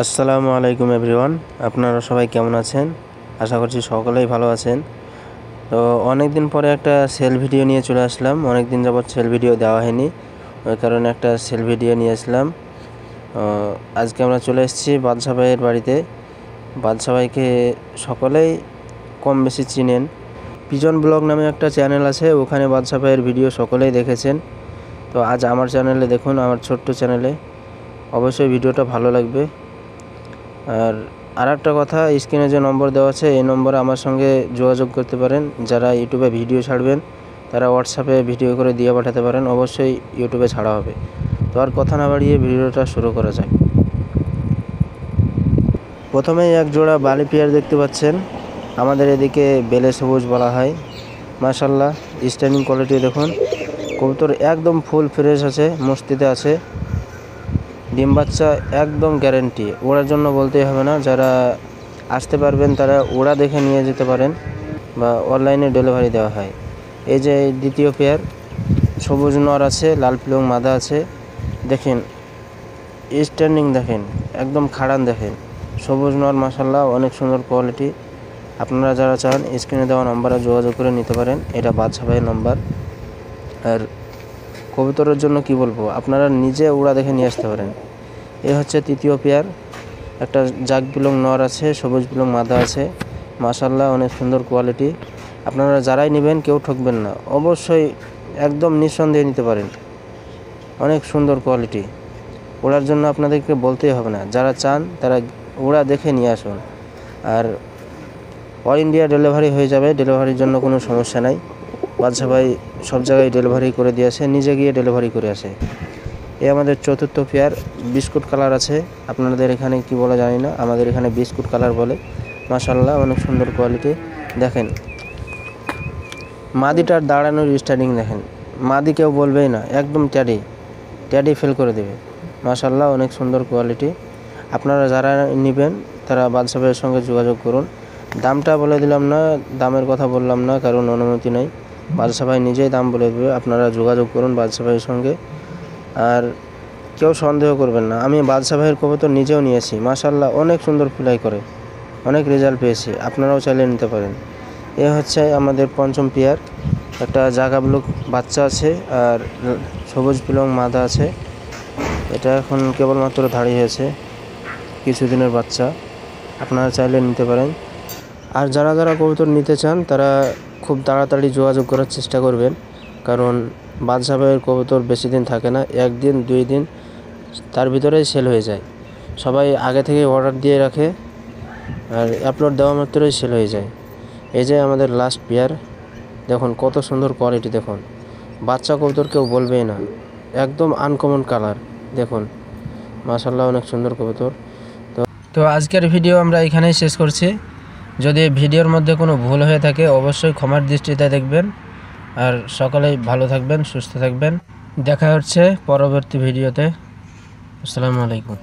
আসসালামু আলাইকুম এভরিওয়ান, আপনারা সবাই কেমন আছেন? আশা করছি সকলেই ভালো আছেন। তো অনেক দিন পরে একটা সেল ভিডিও নিয়ে চলে আসলাম। অনেক দিন যাবত সেল ভিডিও দেওয়া হয়নি, ওই কারণে একটা সেল ভিডিও নিয়ে আসলাম। আজকে আমরা চলে এসেছি বাদশা ভাইয়ের বাড়িতে। বাদশা ভাইকে সকলেই কম বেশি চিনেন। পিজন ব্লগ নামে একটা চ্যানেল আছে, ওখানে বাদশা ভাইয়ের ভিডিও সকলেই দেখেছেন। তো আজ আমার চ্যানেলে দেখুন, আমার ছোট্ট চ্যানেলে অবশ্যই ভিডিওটা ভালো লাগবে। আর একটা কথা, স্ক্রিনে যে নম্বর দেওয়া আছে এই নম্বরে আমার সঙ্গে যোগাযোগ করতে পারেন। যারা ইউটিউবে ভিডিও ছাড়বেন তারা হোয়াটসঅ্যাপে ভিডিও করে দিয়ে পাঠাতে পারেন, অবশ্যই ইউটিউবে ছাড়া হবে। তো আর কথা না বাড়িয়ে ভিডিওটা শুরু করা যাক। প্রথমেই এক জোড়া বালি পেয়ার দেখতে পাচ্ছেন, আমাদের এদিকে বেলে সবুজ বলা হয়। মাশাআল্লাহ, স্ট্যান্ডিং কোয়ালিটি দেখুন। কবুতর একদম ফুল ফ্রেশ আছে, মস্তিতে আছে। ডিম বাচ্চা একদম গ্যারেন্টি, ওড়ার জন্য বলতেই হবে না। যারা আসতে পারবেন তারা ওড়া দেখে নিয়ে যেতে পারেন, বা অনলাইনে ডেলিভারি দেওয়া হয়। এই যে দ্বিতীয় পেয়ার, সবুজ নর আছে, লাল পিলং মাদা আছে। দেখেন স্ট্যান্ডিং, দেখেন একদম খাড়ান, দেখেন সবুজ নর। মাশাআল্লাহ, অনেক সুন্দর কোয়ালিটি। আপনারা যারা চান স্ক্রিনে দেওয়া নম্বরে যোগাযোগ করে নিতে পারেন। এটা বাদশা ভাইয়ের নম্বর। আর কবুতরের জন্য কি বলবো, আপনারা নিজে উড়া দেখে নিয়ে আসতে পারেন। এ হচ্ছে তৃতীয় পেয়ার, একটা জাগ পিলং নর আছে, সবুজ পিলং মাদা আছে। মাশাআল্লাহ, অনেক সুন্দর কোয়ালিটি। আপনারা যারাই নেবেন কেউ ঠকবেন না, অবশ্যই একদম নিঃসন্দেহে নিতে পারেন। অনেক সুন্দর কোয়ালিটি, ওড়ার জন্য আপনাদেরকে বলতেই হবে না। যারা চান তারা ওড়া দেখে নিয়ে আসুন। আর অল ইন্ডিয়া ডেলিভারি হয়ে যাবে, ডেলিভারির জন্য কোনো সমস্যা নাই। বাদশা ভাই সব জায়গায় ডেলিভারি করে দিয়ে আসে, নিজে গিয়ে ডেলিভারি করে আসে। এ আমাদের চতুর্থ পেয়ার, বিস্কুট কালার আছে। আপনাদের এখানে কি বলে জানি না, আমাদের এখানে বিস্কুট কালার বলে। মাশাআল্লাহ, অনেক সুন্দর কোয়ালিটি। দেখেন মাদিটার দাঁড়ানোর স্ট্যান্ডিং দেখেন, মাদি কেউ বলবেই না, একদম ট্যাডি ফেল করে দেবে। মাশাআল্লাহ, অনেক সুন্দর কোয়ালিটি। আপনারা যারা নেবেন তারা বাদশা ভাইয়ের সঙ্গে যোগাযোগ করুন। দামটা বলে দিলাম না, দামের কথা বললাম না, কারণ অনুমতি নেই। বাদশা ভাই নিজেই দাম বলে দেবে, আপনারা যোগাযোগ করুন বাদশা ভাইয়ের সঙ্গে। আর কেউ সন্দেহ করবেন না, আমি বাদশা ভাইয়ের কবুতর নিজেও নিয়েছি। মাশাআল্লাহ, অনেক সুন্দর ফ্লাই করে, অনেক রেজাল্ট পেয়েছি। আপনারাও চাইলে নিতে পারেন। এ হচ্ছে আমাদের পঞ্চম পেয়ার, একটা জাগা ব্লু বাচ্চা আছে আর সবুজ পিলং মাদা আছে। এটা এখন কেবলমাত্র ধাড়ি হয়েছে, কিছুদিনের বাচ্চা। আপনারা চাইলে নিতে পারেন। আর যারা যারা কবুতর নিতে চান তারা খুব তাড়াতাড়ি যোগাযোগ করার চেষ্টা করবেন, কারণ বাদশা ভাইয়ের কবুতর বেশি দিন থাকে না, একদিন 2 দিন তার ভিতরেই সেল হয়ে যায়। সবাই আগে থেকে অর্ডার দিয়ে রাখে, আর আপলোড দেওয়া মাত্রই সেল হয়ে যায়। এই যে আমাদের লাস্ট পেয়ার, দেখুন কত সুন্দর কোয়ালিটি। দেখুন বাচ্চা কবুতর কেউ বলবেই না, একদম আনকমন কালার। দেখুন মাশাআল্লাহ, অনেক সুন্দর কবুতর। তো আজকের ভিডিও আমরা এখানেই শেষ করছি। যদি ভিডিওর মধ্যে কোনো ভুল হয়ে থাকে অবশ্যই ক্ষমার দৃষ্টিতে দেখবেন। আর সকলেই ভালো থাকবেন, সুস্থ থাকবেন। দেখা হচ্ছে পরবর্তী ভিডিওতে। আসসালামু আলাইকুম।